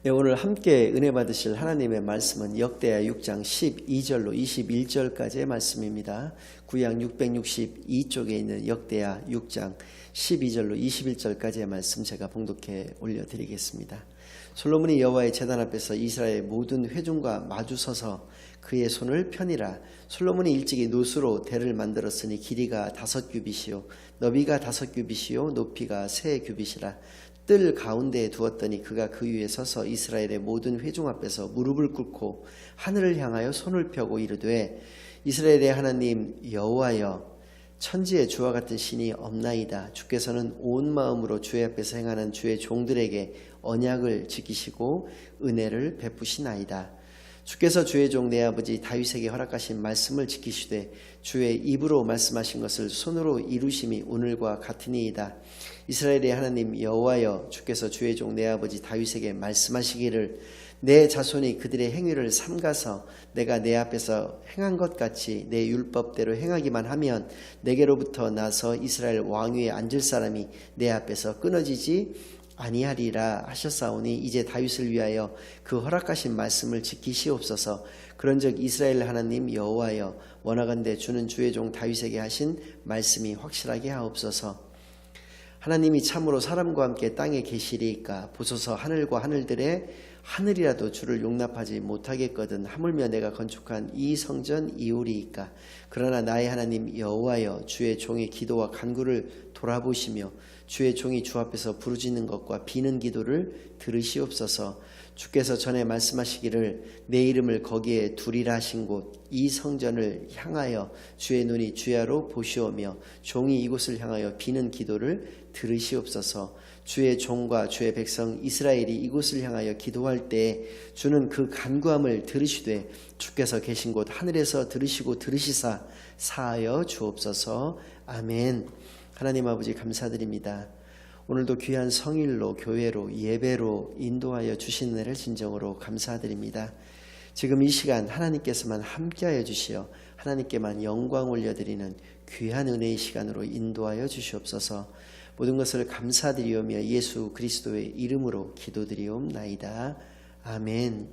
네, 오늘 함께 은혜 받으실 하나님의 말씀은 역대하 6장 12절로 21절까지의 말씀입니다. 구약 662쪽에 있는 역대하 6장 12절로 21절까지의 말씀 제가 봉독해 올려드리겠습니다. 솔로몬이 여호와의 제단 앞에서 이스라엘 모든 회중과 마주서서 그의 손을 펴니라. 솔로몬이 일찍이 노수로 대를 만들었으니 길이가 5규빗이요 너비가 5규빗이요 높이가 3규빗이라. 뜰 가운데에 두었더니 그가 그 위에 서서 이스라엘의 모든 회중 앞에서 무릎을 꿇고 하늘을 향하여 손을 펴고 이르되 이스라엘의 하나님 여호와여, 천지에 주와 같은 신이 없나이다. 주께서는 온 마음으로 주의 앞에서 행하는 주의 종들에게 언약을 지키시고 은혜를 베푸시나이다. 주께서 주의 종 내 아버지 다윗에게 허락하신 말씀을 지키시되 주의 입으로 말씀하신 것을 손으로 이루심이 오늘과 같으니이다. 이스라엘의 하나님 여호와여, 주께서 주의 종 내 아버지 다윗에게 말씀하시기를 내 자손이 그들의 행위를 삼가서 내가 내 앞에서 행한 것 같이 내 율법대로 행하기만 하면 내게로부터 나서 이스라엘 왕위에 앉을 사람이 내 앞에서 끊어지지 아니하리라 하셨사오니 이제 다윗을 위하여 그 허락하신 말씀을 지키시옵소서. 그런즉 이스라엘 하나님 여호와여, 원하건대 주는 주의 종 다윗에게 하신 말씀이 확실하게 하옵소서. 하나님이 참으로 사람과 함께 땅에 계시리이까. 보소서, 하늘과 하늘들의 하늘이라도 주를 용납하지 못하겠거든 하물며 내가 건축한 이 성전 이오리이까. 그러나 나의 하나님 여호와여, 주의 종의 기도와 간구를 돌아보시며 주의 종이 주 앞에서 부르짖는 것과 비는 기도를 들으시옵소서. 주께서 전에 말씀하시기를 내 이름을 거기에 두리라 하신 곳 이 성전을 향하여 주의 눈이 주야로 보시오며 종이 이곳을 향하여 비는 기도를 들으시옵소서. 주의 종과 주의 백성 이스라엘이 이곳을 향하여 기도할 때 주는 그 간구함을 들으시되 주께서 계신 곳 하늘에서 들으시고 들으시사 사하여 주옵소서. 아멘. 하나님 아버지 감사드립니다. 오늘도 귀한 성일로 교회로 예배로 인도하여 주신 은혜를 진정으로 감사드립니다. 지금 이 시간 하나님께서만 함께하여 주시어 하나님께만 영광 올려드리는 귀한 은혜의 시간으로 인도하여 주시옵소서. 모든 것을 감사드리오며 예수 그리스도의 이름으로 기도드리옵나이다. 아멘.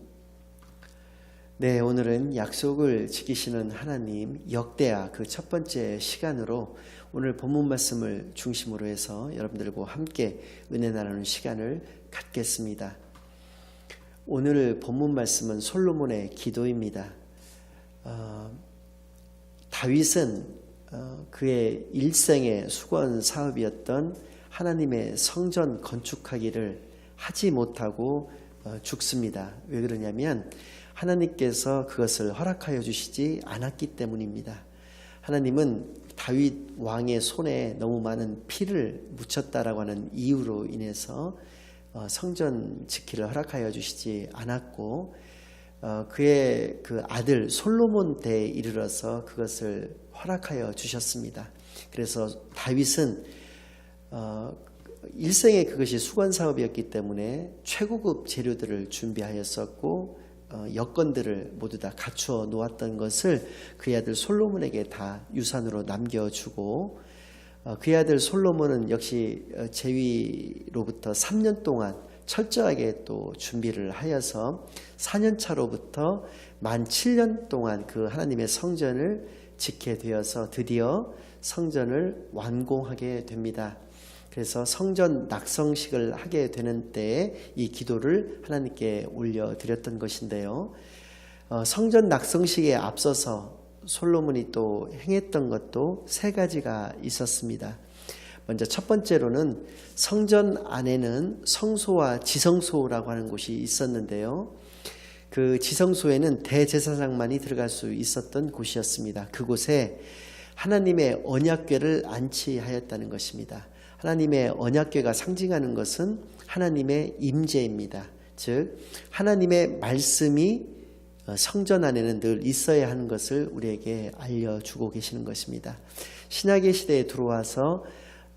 네, 오늘은 약속을 지키시는 하나님 역대하 그 첫 번째 시간으로 오늘 본문 말씀을 중심으로 해서 여러분들과 함께 은혜 나누는 시간을 갖겠습니다. 오늘 본문 말씀은 솔로몬의 기도입니다. 다윗은 그의 일생의 수건 사업이었던 하나님의 성전 건축하기를 하지 못하고 죽습니다. 왜 그러냐면 하나님께서 그것을 허락하여 주시지 않았기 때문입니다. 하나님은 다윗 왕의 손에 너무 많은 피를 묻혔다라고 하는 이유로 인해서 성전 지키를 허락하여 주시지 않았고 그의 그 아들 솔로몬 때에 이르러서 그것을 허락하여 주셨습니다. 그래서 다윗은 일생에 그것이 수건 사업이었기 때문에 최고급 재료들을 준비하였었고 여건들을 모두 다 갖추어 놓았던 것을 그의 아들 솔로몬에게 다 유산으로 남겨주고 그의 아들 솔로몬은 역시 제위로부터 3년 동안 철저하게 또 준비를 하여서 4년 차로부터 만 7년 동안 그 하나님의 성전을 짓게 되어서 드디어 성전을 완공하게 됩니다. 그래서 성전 낙성식을 하게 되는 때에 이 기도를 하나님께 올려드렸던 것인데요. 성전 낙성식에 앞서서 솔로몬이 또 행했던 것도 3가지가 있었습니다. 먼저 첫 번째로는 성전 안에는 성소와 지성소라고 하는 곳이 있었는데요. 그 지성소에는 대제사장만이 들어갈 수 있었던 곳이었습니다. 그곳에 하나님의 언약궤를 안치하였다는 것입니다. 하나님의 언약궤가 상징하는 것은 하나님의 임재입니다. 즉 하나님의 말씀이 성전 안에는 늘 있어야 하는 것을 우리에게 알려주고 계시는 것입니다. 신약의 시대에 들어와서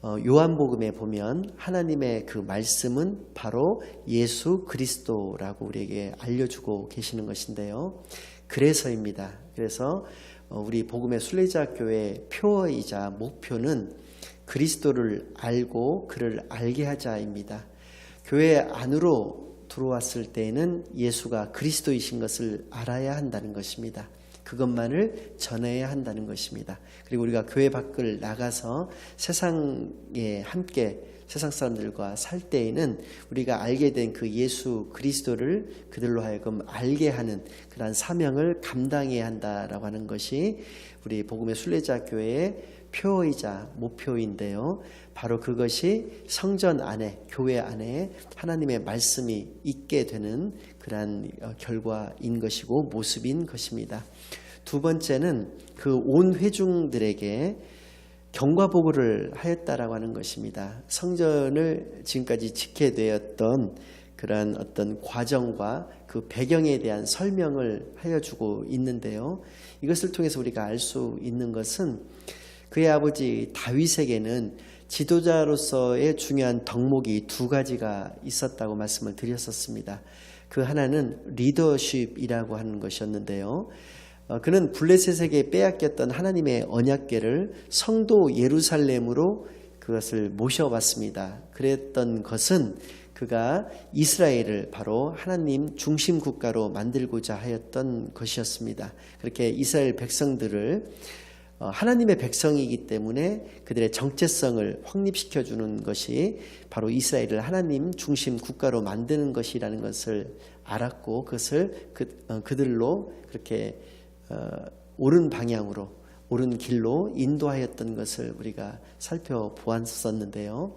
요한복음에 보면 하나님의 그 말씀은 바로 예수 그리스도라고 우리에게 알려주고 계시는 것인데요. 그래서입니다. 그래서 우리 복음의 순례자 교회의 표어이자 목표는 그리스도를 알고 그를 알게 하자입니다. 교회 안으로 들어왔을 때에는 예수가 그리스도이신 것을 알아야 한다는 것입니다. 그것만을 전해야 한다는 것입니다. 그리고 우리가 교회 밖을 나가서 세상에 함께 세상 사람들과 살 때에는 우리가 알게 된 그 예수 그리스도를 그들로 하여금 알게 하는 그러한 사명을 감당해야 한다라고 하는 것이 우리 복음의 순례자 교회의 표이자 목표인데요. 바로 그것이 성전 안에, 교회 안에 하나님의 말씀이 있게 되는 그러한 결과인 것이고 모습인 것입니다. 두 번째는 그 온 회중들에게 경과보고를 하였다라고 하는 것입니다. 성전을 지금까지 지켜야 되었던 그러한 어떤 과정과 그 배경에 대한 설명을 하여주고 있는데요. 이것을 통해서 우리가 알 수 있는 것은 그의 아버지 다윗에게는 지도자로서의 중요한 덕목이 두 가지가 있었다고 말씀을 드렸었습니다. 그 하나는 리더십이라고 하는 것이었는데요. 그는 블레셋에게 빼앗겼던 하나님의 언약궤를 성도 예루살렘으로 그것을 모셔왔습니다. 그랬던 것은 그가 이스라엘을 바로 하나님 중심 국가로 만들고자 하였던 것이었습니다. 그렇게 이스라엘 백성들을 하나님의 백성이기 때문에 그들의 정체성을 확립시켜주는 것이 바로 이스라엘을 하나님 중심 국가로 만드는 것이라는 것을 알았고 그것을 그들로 그렇게 옳은 방향으로 옳은 길로 인도하였던 것을 우리가 살펴보았었는데요.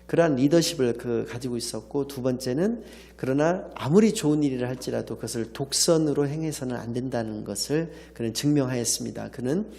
그러한 리더십을 가지고 있었고 두 번째는 그러나 아무리 좋은 일을 할지라도 그것을 독선으로 행해서는 안 된다는 것을 그는 증명하였습니다. 그는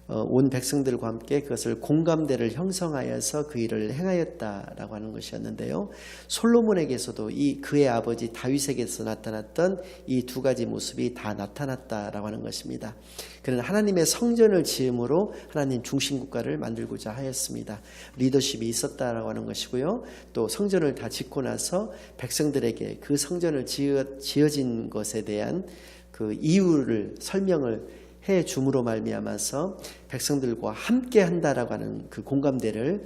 온 백성들과 함께 그것을 공감대를 형성하여서 그 일을 행하였다라고 하는 것이었는데요. 솔로몬에게서도 이 그의 아버지 다윗에게서 나타났던 이 두 가지 모습이 다 나타났다라고 하는 것입니다. 그는 하나님의 성전을 지음으로 하나님 중심 국가를 만들고자 하였습니다. 리더십이 있었다라고 하는 것이고요. 또 성전을 다 짓고 나서 백성들에게 그 성전을 지어진 것에 대한 그 이유를 설명을 해 줌으로 말미암아서 백성들과 함께 한다라고 하는 그 공감대를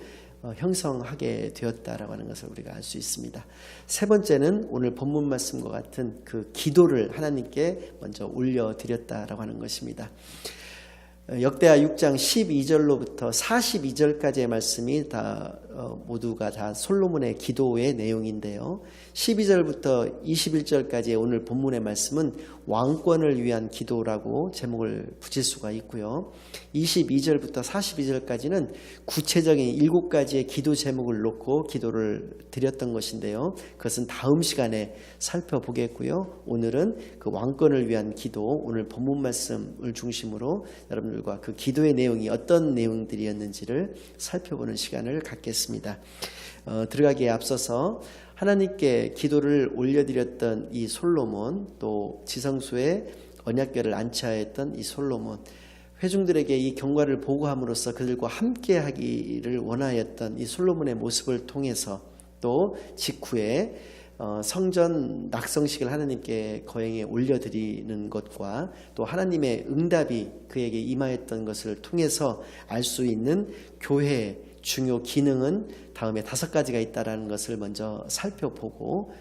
형성하게 되었다라고 하는 것을 우리가 알 수 있습니다. 세 번째는 오늘 본문 말씀과 같은 그 기도를 하나님께 먼저 올려드렸다라고 하는 것입니다. 역대하 6장 12절로부터 42절까지의 말씀이 모두가 다 솔로몬의 기도의 내용인데요. 12절부터 21절까지의 오늘 본문의 말씀은 왕권을 위한 기도라고 제목을 붙일 수가 있고요. 22절부터 42절까지는 구체적인 7가지의 기도 제목을 놓고 기도를 드렸던 것인데요. 그것은 다음 시간에 살펴보겠고요. 오늘은 그 왕권을 위한 기도, 오늘 본문 말씀을 중심으로 여러분들과 그 기도의 내용이 어떤 내용들이었는지를 살펴보는 시간을 갖겠습니다. 들어가기에 앞서서 하나님께 기도를 올려드렸던 이 솔로몬, 또 지성소에 언약궤를 안치하였던 이 솔로몬, 회중들에게 이 경과를 보고함으로써 그들과 함께 하기를 원하였던 이 솔로몬의 모습을 통해서 또 직후에 성전 낙성식을 하나님께 거행에 올려드리는 것과 또 하나님의 응답이 그에게 임하였던 것을 통해서 알 수 있는 교회의 중요 기능은 다음에 5가지가 있다는 것을 먼저 살펴보고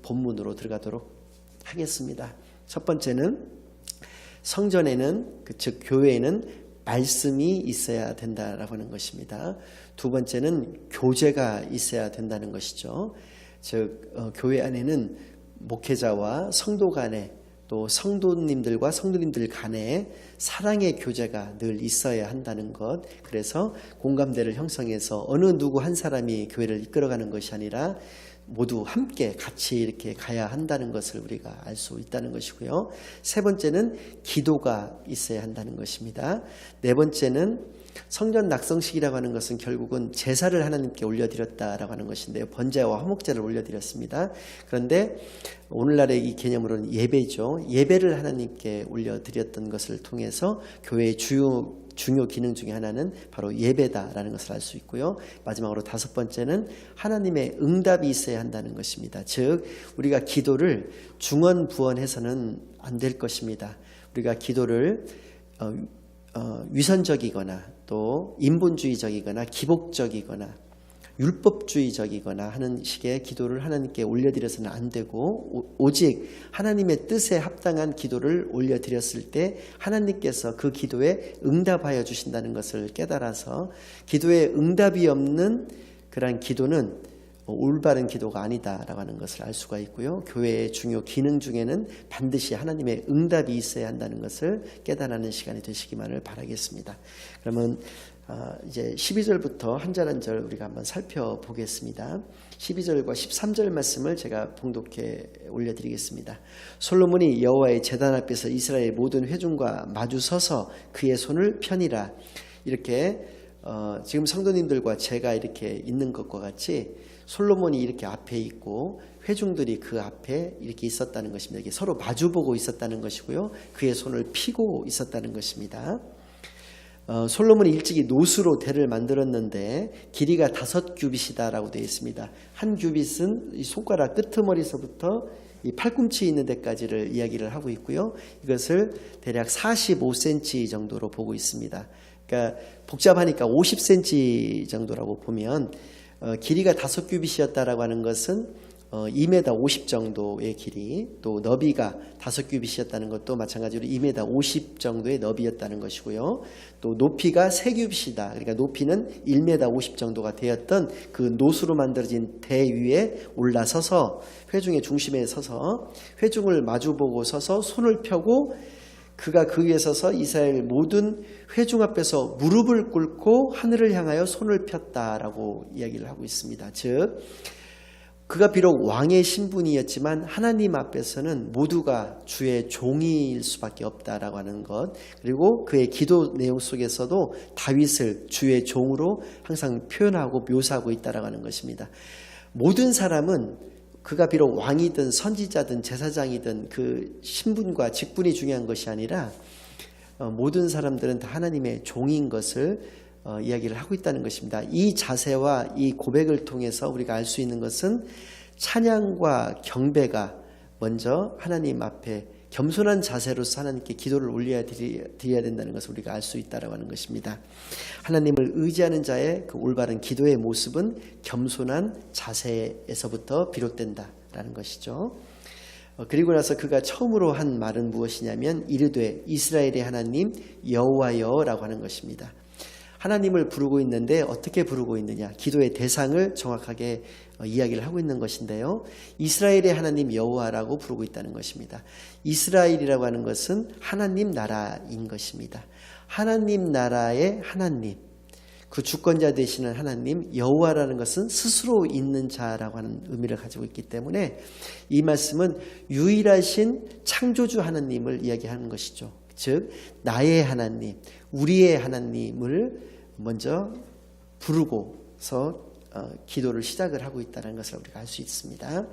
본문으로 들어가도록 하겠습니다. 첫 번째는 성전에는 즉 교회에는 말씀이 있어야 된다라고 하는 것입니다. 두 번째는 교제가 있어야 된다는 것이죠. 즉 교회 안에는 목회자와 성도 간에 또 성도님들과 성도님들 간에 사랑의 교제가 늘 있어야 한다는 것. 그래서 공감대를 형성해서 어느 누구 한 사람이 교회를 이끌어가는 것이 아니라 모두 함께 같이 이렇게 가야 한다는 것을 우리가 알 수 있다는 것이고요. 세 번째는 기도가 있어야 한다는 것입니다. 네 번째는 성전 낙성식이라고 하는 것은 결국은 제사를 하나님께 올려드렸다라고 하는 것인데요. 번제와 화목제를 올려드렸습니다. 그런데 오늘날의 이 개념으로는 예배죠. 예배를 하나님께 올려드렸던 것을 통해서 교회의 중요 기능 중에 하나는 바로 예배다라는 것을 알 수 있고요. 마지막으로 5번째는 하나님의 응답이 있어야 한다는 것입니다. 즉 우리가 기도를 중언부언해서는 안 될 것입니다. 우리가 기도를 위선적이거나 또 인본주의적이거나 기복적이거나 율법주의적이거나 하는 식의 기도를 하나님께 올려드려서는 안 되고 오직 하나님의 뜻에 합당한 기도를 올려드렸을 때 하나님께서 그 기도에 응답하여 주신다는 것을 깨달아서 기도에 응답이 없는 그러한 기도는 올바른 기도가 아니다라고 하는 것을 알 수가 있고요. 교회의 중요 기능 중에는 반드시 하나님의 응답이 있어야 한다는 것을 깨달아는 시간이 되시기만을 바라겠습니다. 그러면 이제 12절부터 한 절 한 절 우리가 한번 살펴보겠습니다. 12절과 13절 말씀을 제가 봉독해 올려드리겠습니다. 솔로몬이 여호와의 제단 앞에서 이스라엘 모든 회중과 마주 서서 그의 손을 펴니라. 이렇게 지금 성도님들과 제가 이렇게 있는 것과 같이 솔로몬이 이렇게 앞에 있고 회중들이 그 앞에 이렇게 있었다는 것입니다. 이게 서로 마주보고 있었다는 것이고요. 그의 손을 펴고 있었다는 것입니다. 솔로몬이 일찍이 노수로 대를 만들었는데 길이가 5규빗이다라고 되어 있습니다. 한 규빗은 이 손가락 끄트머리서부터 이 팔꿈치 있는 데까지를 이야기를 하고 있고요. 이것을 대략 45cm 정도로 보고 있습니다. 그러니까 복잡하니까 50cm 정도라고 보면 길이가 5규빗이었다라고 하는 것은 2m 50 정도의 길이, 또 너비가 5규빗이었다는 것도 마찬가지로 2m 50 정도의 너비였다는 것이고요. 또 높이가 3규빗이다. 그러니까 높이는 1m 50 정도가 되었던 그 노수로 만들어진 대 위에 올라서서 회중의 중심에 서서 회중을 마주보고 서서 손을 펴고 그가 그 위에 서서 이스라엘 모든 회중 앞에서 무릎을 꿇고 하늘을 향하여 손을 폈다라고 이야기를 하고 있습니다. 즉 그가 비록 왕의 신분이었지만 하나님 앞에서는 모두가 주의 종일 수밖에 없다라고 하는 것, 그리고 그의 기도 내용 속에서도 다윗을 주의 종으로 항상 표현하고 묘사하고 있다라고 하는 것입니다. 모든 사람은 그가 비록 왕이든 선지자든 제사장이든 그 신분과 직분이 중요한 것이 아니라 모든 사람들은 다 하나님의 종인 것을 이야기를 하고 있다는 것입니다. 이 자세와 이 고백을 통해서 우리가 알 수 있는 것은 찬양과 경배가 먼저 하나님 앞에 겸손한 자세로서 하나님께 기도를 올려드려야 된다는 것을 우리가 알 수 있다고 하는 것입니다. 하나님을 의지하는 자의 그 올바른 기도의 모습은 겸손한 자세에서부터 비롯된다라는 것이죠. 그리고 나서 그가 처음으로 한 말은 무엇이냐면 이르되 이스라엘의 하나님 여호와여라고 하는 것입니다. 하나님을 부르고 있는데 어떻게 부르고 있느냐, 기도의 대상을 정확하게 이야기를 하고 있는 것인데요. 이스라엘의 하나님 여호와라고 부르고 있다는 것입니다. 이스라엘이라고 하는 것은 하나님 나라인 것입니다. 하나님 나라의 하나님, 그 주권자 되시는 하나님 여호와라는 것은 스스로 있는 자라고 하는 의미를 가지고 있기 때문에 이 말씀은 유일하신 창조주 하나님을 이야기하는 것이죠. 즉 나의 하나님, 우리의 하나님을 먼저 부르고서 기도를 시작을 하고 있다는 것을 우리가 알 수 있습니다.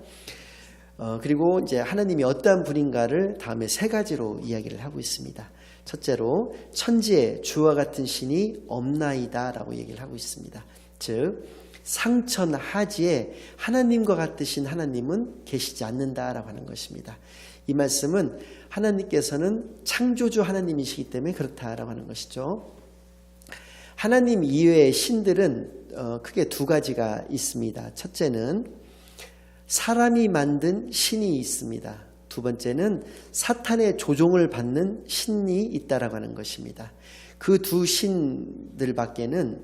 그리고 이제 하나님이 어떠한 분인가를 다음에 3가지로 이야기를 하고 있습니다. 첫째로 천지에 주와 같은 신이 없나이다 라고 얘기를 하고 있습니다. 즉 상천하지에 하나님과 같으신 하나님은 계시지 않는다라고 하는 것입니다. 이 말씀은 하나님께서는 창조주 하나님이시기 때문에 그렇다라고 하는 것이죠. 하나님 이외의 신들은 크게 2가지가 있습니다. 첫째는 사람이 만든 신이 있습니다. 2번째는 사탄의 조종을 받는 신이 있다라고 하는 것입니다. 그 2 신들밖에는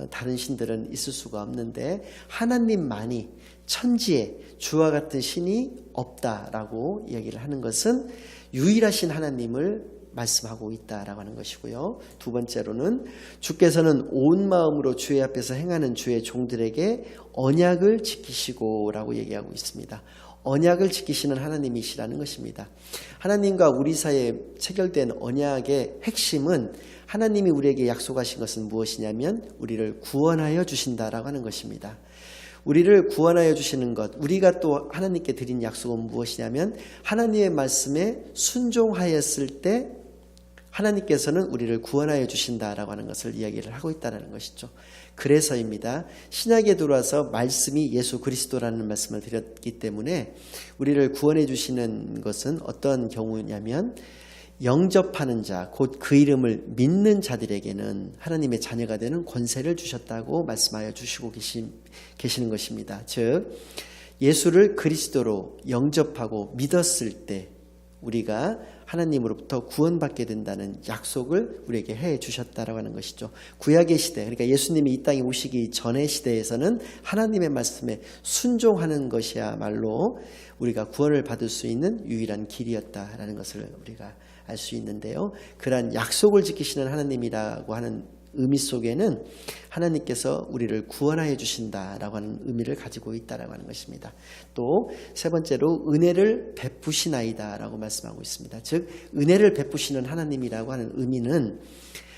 다른 신들은 있을 수가 없는데 하나님만이 천지에 주와 같은 신이 없다라고 이야기를 하는 것은 유일하신 하나님을 말씀하고 있다라고 하는 것이고요. 2번째로는 주께서는 온 마음으로 주의 앞에서 행하는 주의 종들에게 언약을 지키시고라고 얘기하고 있습니다. 언약을 지키시는 하나님이시라는 것입니다. 하나님과 우리 사이에 체결된 언약의 핵심은 하나님이 우리에게 약속하신 것은 무엇이냐면 우리를 구원하여 주신다라고 하는 것입니다. 우리를 구원하여 주시는 것, 우리가 또 하나님께 드린 약속은 무엇이냐면 하나님의 말씀에 순종하였을 때 하나님께서는 우리를 구원하여 주신다라고 하는 것을 이야기를 하고 있다는 것이죠. 그래서입니다. 신약에 들어와서 말씀이 예수 그리스도라는 말씀을 드렸기 때문에 우리를 구원해 주시는 것은 어떤 경우냐면 영접하는 자, 곧 그 이름을 믿는 자들에게는 하나님의 자녀가 되는 권세를 주셨다고 말씀하여 주시고 계시는 것입니다. 즉 예수를 그리스도로 영접하고 믿었을 때 우리가 하나님으로부터 구원받게 된다는 약속을 우리에게 해 주셨다라고 하는 것이죠. 구약의 시대, 그러니까 예수님이 이 땅에 오시기 전의 시대에서는 하나님의 말씀에 순종하는 것이야말로 우리가 구원을 받을 수 있는 유일한 길이었다라는 것을 우리가 알 수 있는데요. 그러한 약속을 지키시는 하나님이라고 하는 의미 속에는 하나님께서 우리를 구원하여 주신다라고 하는 의미를 가지고 있다라고 하는 것입니다. 또 세 번째로 은혜를 베푸시나이다라고 말씀하고 있습니다. 즉 은혜를 베푸시는 하나님이라고 하는 의미는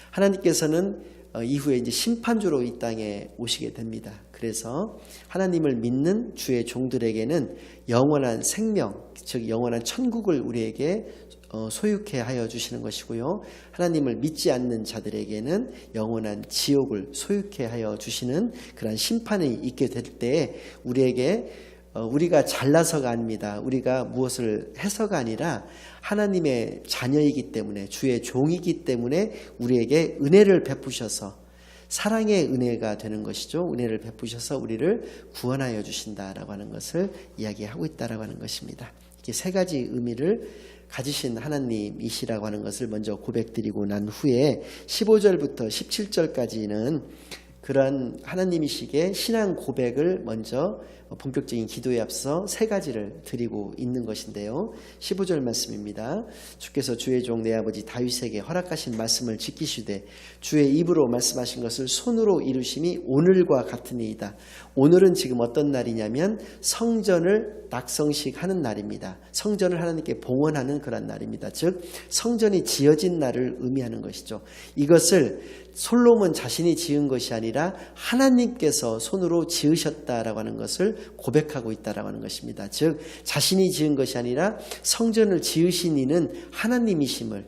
하나님께서는 이후에 이제 심판주로 이 땅에 오시게 됩니다. 그래서 하나님을 믿는 주의 종들에게는 영원한 생명, 즉 영원한 천국을 우리에게 소유케 하여 주시는 것이고요. 하나님을 믿지 않는 자들에게는 영원한 지옥을 소유케 하여 주시는 그런 심판이 있게 될 때 우리가 잘나서가 아닙니다. 우리가 무엇을 해서가 아니라 하나님의 자녀이기 때문에 주의 종이기 때문에 우리에게 은혜를 베푸셔서 사랑의 은혜가 되는 것이죠. 은혜를 베푸셔서 우리를 구원하여 주신다라고 하는 것을 이야기하고 있다라고 하는 것입니다. 이렇게 세 가지 의미를 가지신 하나님이시라고 하는 것을 먼저 고백드리고 난 후에 15절부터 17절까지는 그러한 하나님이시기에 신앙 고백을 먼저 본격적인 기도에 앞서 세 가지를 드리고 있는 것인데요. 15절 말씀입니다. 주께서 주의 종 내 아버지 다윗에게 허락하신 말씀을 지키시되 주의 입으로 말씀하신 것을 손으로 이루심이 오늘과 같으니이다. 오늘은 지금 어떤 날이냐면 성전을 낙성식 하는 날입니다. 성전을 하나님께 봉헌하는 그런 날입니다. 즉 성전이 지어진 날을 의미하는 것이죠. 이것을 솔로몬 자신이 지은 것이 아니라 하나님께서 손으로 지으셨다라고 하는 것을 고백하고 있다라고 하는 것입니다. 즉 자신이 지은 것이 아니라 성전을 지으신 이는 하나님이심을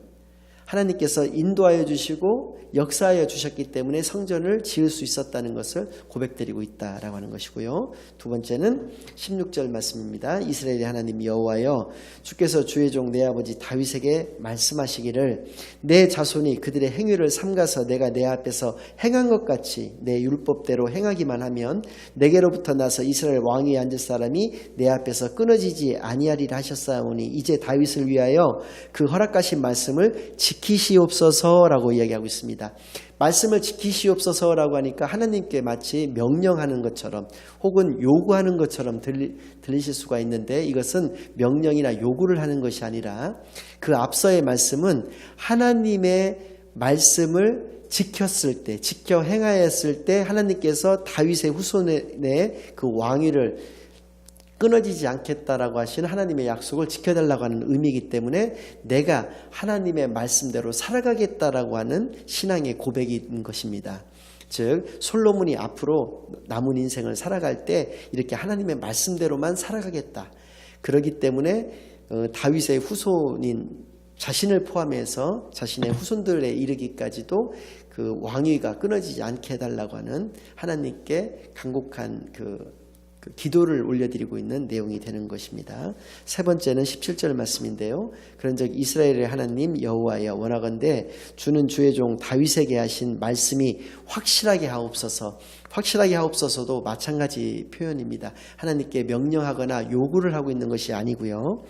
하나님께서 인도하여 주시고 역사하여 주셨기 때문에 성전을 지을 수 있었다는 것을 고백드리고 있다라고 하는 것이고요. 두 번째는 16절 말씀입니다. 이스라엘의 하나님 여호와여 주께서 주의 종 내 아버지 다윗에게 말씀하시기를 내 자손이 그들의 행위를 삼가서 내가 내 앞에서 행한 것 같이 내 율법대로 행하기만 하면 내게로부터 나서 이스라엘 왕위에 앉을 사람이 내 앞에서 끊어지지 아니하리라 하셨사오니 이제 다윗을 위하여 그 허락하신 말씀을 지키시옵소서라고 이야기하고 있습니다. 말씀을 지키시옵소서라고 하니까 하나님께 마치 명령하는 것처럼 혹은 요구하는 것처럼 들리실 수가 있는데 이것은 명령이나 요구를 하는 것이 아니라 그 앞서의 말씀은 하나님의 말씀을 지켰을 때, 지켜 행하였을 때 하나님께서 다윗의 후손의 그 왕위를 끊어지지 않겠다라고 하시는 하나님의 약속을 지켜달라고 하는 의미이기 때문에 내가 하나님의 말씀대로 살아가겠다라고 하는 신앙의 고백인 것입니다. 즉 솔로몬이 앞으로 남은 인생을 살아갈 때 이렇게 하나님의 말씀대로만 살아가겠다. 그렇기 때문에 다윗의 후손인 자신을 포함해서 자신의 후손들에 이르기까지도 그 왕위가 끊어지지 않게 해달라고 하는 하나님께 간곡한 그 기도를 올려드리고 있는 내용이 되는 것입니다. 세 번째는 17절 말씀인데요. 그런즉 이스라엘의 하나님 여호와여 원하건대 주는 주의 종 다윗에게 하신 말씀이 확실하게 하옵소서. 확실하게 하옵소서도 마찬가지 표현입니다. 하나님께 명령하거나 요구를 하고 있는 것이 아니고요.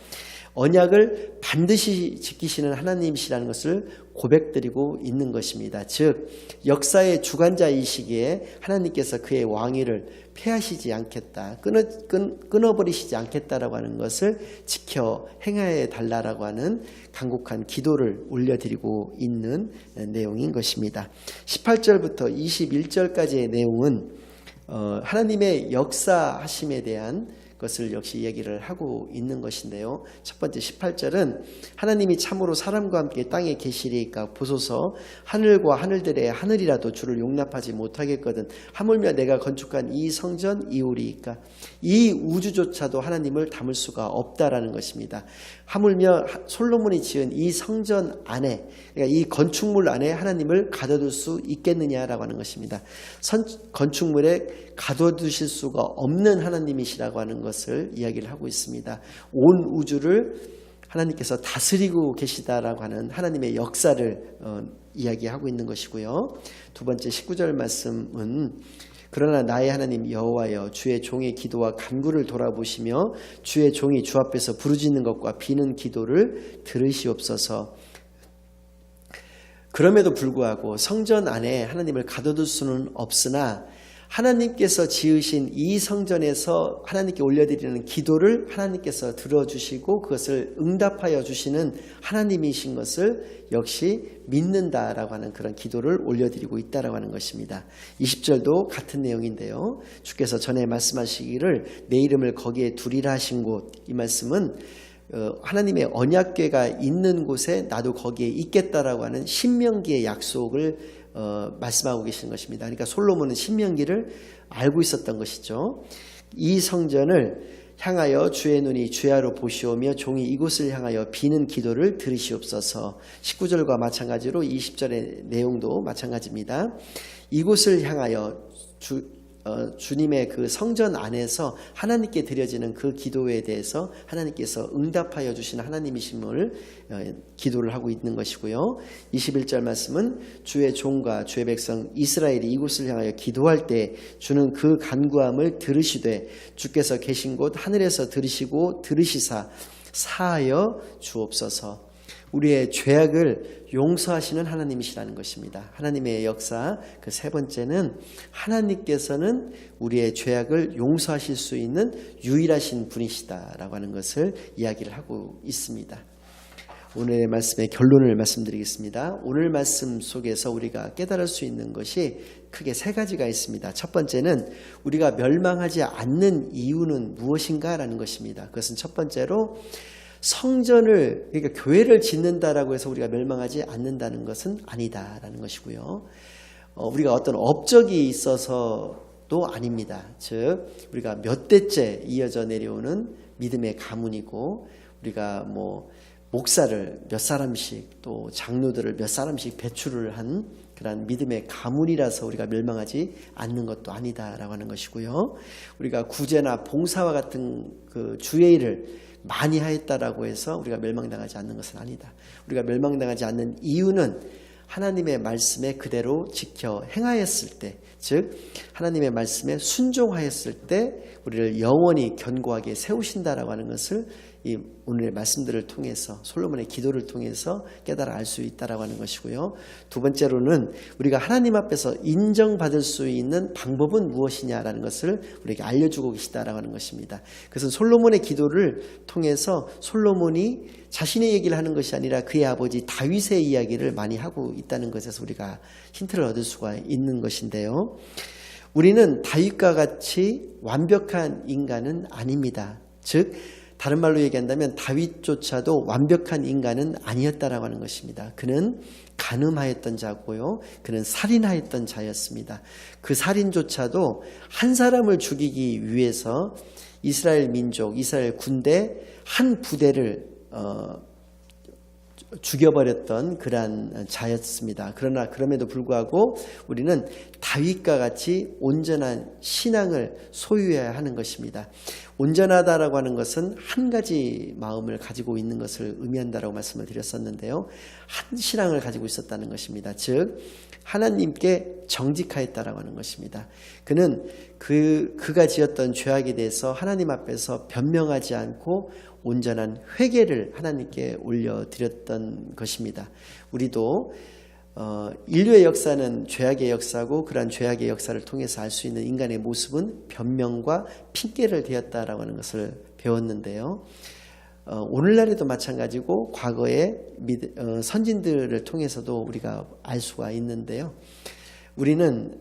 언약을 반드시 지키시는 하나님이시라는 것을 고백드리고 있는 것입니다. 즉 역사의 주관자이시기에 하나님께서 그의 왕위를 폐하시지 않겠다, 끊어버리시지 않겠다라고 하는 것을 지켜 행하여 달라라고 하는 간곡한 기도를 올려드리고 있는 내용인 것입니다. 18절부터 21절까지의 내용은 하나님의 역사하심에 대한 것을 역시 얘기를 하고 있는 것인데요. 첫 번째 18절은 하나님이 참으로 사람과 함께 땅에 계시리까 보소서 하늘과 하늘들의 하늘이라도 주를 용납하지 못하겠거든 하물며 내가 건축한 이 성전 이오리이까 이 우주조차도 하나님을 담을 수가 없다라는 것입니다. 하물며 솔로몬이 지은 이 성전 안에 그러니까 이 건축물 안에 하나님을 가둬둘 수 있겠느냐라고 하는 것입니다. 건축물에 가둬두실 수가 없는 하나님이시라고 하는 것을 이야기를 하고 있습니다. 온 우주를 하나님께서 다스리고 계시다라고 하는 하나님의 역사를 이야기하고 있는 것이고요. 두 번째 19절 말씀은 그러나 나의 하나님 여호와여 주의 종의 기도와 간구를 돌아보시며 주의 종이 주 앞에서 부르짖는 것과 비는 기도를 들으시옵소서. 그럼에도 불구하고 성전 안에 하나님을 가둬둘 수는 없으나 하나님께서 지으신 이 성전에서 하나님께 올려드리는 기도를 하나님께서 들어주시고 그것을 응답하여 주시는 하나님이신 것을 역시 믿는다라고 하는 그런 기도를 올려드리고 있다라고 하는 것입니다. 20절도 같은 내용인데요. 주께서 전에 말씀하시기를 내 이름을 거기에 두리라 하신 곳, 이 말씀은 하나님의 언약궤가 있는 곳에 나도 거기에 있겠다라고 하는 신명기의 약속을 말씀하고 계시는 것입니다. 그러니까 솔로몬은 신명기를 알고 있었던 것이죠. 이 성전을 향하여 주의 눈이 주야로 보시오며 종이 이곳을 향하여 비는 기도를 들으시옵소서. 19절과 마찬가지로 20절의 내용도 마찬가지입니다. 이곳을 향하여 주님의 그 성전 안에서 하나님께 드려지는 그 기도에 대해서 하나님께서 응답하여 주시는 하나님이심을 기도를 하고 있는 것이고요. 21절 말씀은 주의 종과 주의 백성 이스라엘이 이곳을 향하여 기도할 때 주는 그 간구함을 들으시되 주께서 계신 곳 하늘에서 들으시고 들으시사 사하여 주옵소서. 우리의 죄악을 용서하시는 하나님이시라는 것입니다. 하나님의 역사 그 세 번째는 하나님께서는 우리의 죄악을 용서하실 수 있는 유일하신 분이시다라고 하는 것을 이야기를 하고 있습니다. 오늘의 말씀의 결론을 말씀드리겠습니다. 오늘 말씀 속에서 우리가 깨달을 수 있는 것이 크게 세 가지가 있습니다. 첫 번째는 우리가 멸망하지 않는 이유는 무엇인가라는 것입니다. 그것은 첫 번째로 성전을, 그러니까 교회를 짓는다라고 해서 우리가 멸망하지 않는다는 것은 아니다라는 것이고요. 우리가 어떤 업적이 있어서도 아닙니다. 즉 우리가 몇 대째 이어져 내려오는 믿음의 가문이고 우리가 목사를 몇 사람씩 또 장로들을 몇 사람씩 배출을 한 그런 믿음의 가문이라서 우리가 멸망하지 않는 것도 아니다라고 하는 것이고요. 우리가 구제나 봉사와 같은 그 주의 일을 많이 하였다라고 해서 우리가 멸망당하지 않는 것은 아니다. 우리가 멸망당하지 않는 이유는 하나님의 말씀에 그대로 지켜 행하였을 때, 즉 하나님의 말씀에 순종하였을 때 우리를 영원히 견고하게 세우신다라고 하는 것을 이 오늘의 말씀들을 통해서 솔로몬의 기도를 통해서 깨달아 알 수 있다라고 하는 것이고요. 두 번째로는 우리가 하나님 앞에서 인정받을 수 있는 방법은 무엇이냐라는 것을 우리에게 알려주고 계시다라고 하는 것입니다. 그것은 솔로몬의 기도를 통해서 솔로몬이 자신의 얘기를 하는 것이 아니라 그의 아버지 다윗의 이야기를 많이 하고 있다는 것에서 우리가 힌트를 얻을 수가 있는 것인데요. 우리는 다윗과 같이 완벽한 인간은 아닙니다. 즉 다른 말로 얘기한다면 다윗조차도 완벽한 인간은 아니었다라고 하는 것입니다. 그는 간음하였던 자고요. 그는 살인하였던 자였습니다. 그 살인조차도 한 사람을 죽이기 위해서 이스라엘 민족, 이스라엘 군대 한 부대를 죽여버렸던 그러한 자였습니다. 그러나 그럼에도 불구하고 우리는 다윗과 같이 온전한 신앙을 소유해야 하는 것입니다. 온전하다라고 하는 것은 한 가지 마음을 가지고 있는 것을 의미한다라고 말씀을 드렸었는데요. 한 신앙을 가지고 있었다는 것입니다. 즉 하나님께 정직하였다라고 하는 것입니다. 그는 그가 지었던 죄악에 대해서 하나님 앞에서 변명하지 않고 온전한 회개를 하나님께 올려드렸던 것입니다. 우리도 인류의 역사는 죄악의 역사고 그러한 죄악의 역사를 통해서 알 수 있는 인간의 모습은 변명과 핑계를 대었다라고 하는 것을 배웠는데요. 오늘날에도 마찬가지고 과거의 선진들을 통해서도 우리가 알 수가 있는데요. 우리는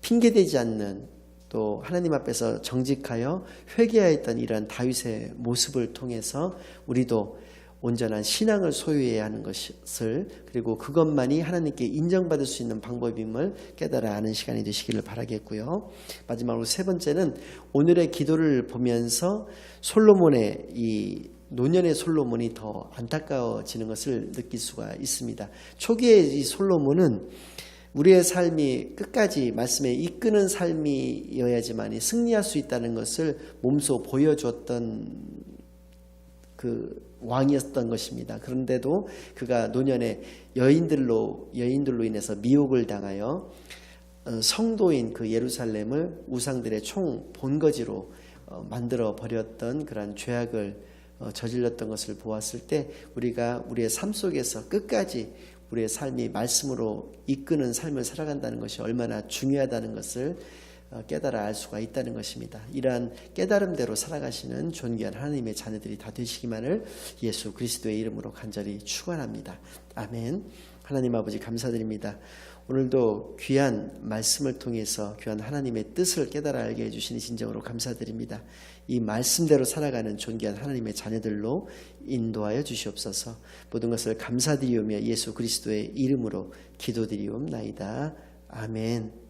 핑계대지 않는 또 하나님 앞에서 정직하여 회개하였던 이러한 다윗의 모습을 통해서 우리도 온전한 신앙을 소유해야 하는 것을, 그리고 그것만이 하나님께 인정받을 수 있는 방법임을 깨달아 아는 시간이 되시기를 바라겠고요. 마지막으로 세 번째는 오늘의 기도를 보면서 솔로몬의 이 노년의 솔로몬이 더 안타까워지는 것을 느낄 수가 있습니다. 초기에 이 솔로몬은 우리의 삶이 끝까지 말씀에 이끄는 삶이어야지만 승리할 수 있다는 것을 몸소 보여주었던 그 왕이었던 것입니다. 그런데도 그가 노년에 여인들로 인해서 미혹을 당하여 성도인 그 예루살렘을 우상들의 총 본거지로 만들어 버렸던 그러한 죄악을 저질렀던 것을 보았을 때 우리가 우리의 삶 속에서 끝까지 우리의 삶이 말씀으로 이끄는 삶을 살아간다는 것이 얼마나 중요하다는 것을 깨달아 알 수가 있다는 것입니다. 이러한 깨달음대로 살아가시는 존귀한 하나님의 자녀들이 다 되시기만을 예수 그리스도의 이름으로 간절히 축원합니다. 아멘. 하나님 아버지 감사드립니다. 오늘도 귀한 말씀을 통해서 귀한 하나님의 뜻을 깨달아 알게 해주시니 진정으로 감사드립니다. 이 말씀대로 살아가는 존귀한 하나님의 자녀들로 인도하여 주시옵소서. 모든 것을 감사드리오며 예수 그리스도의 이름으로 기도드리옵나이다. 아멘.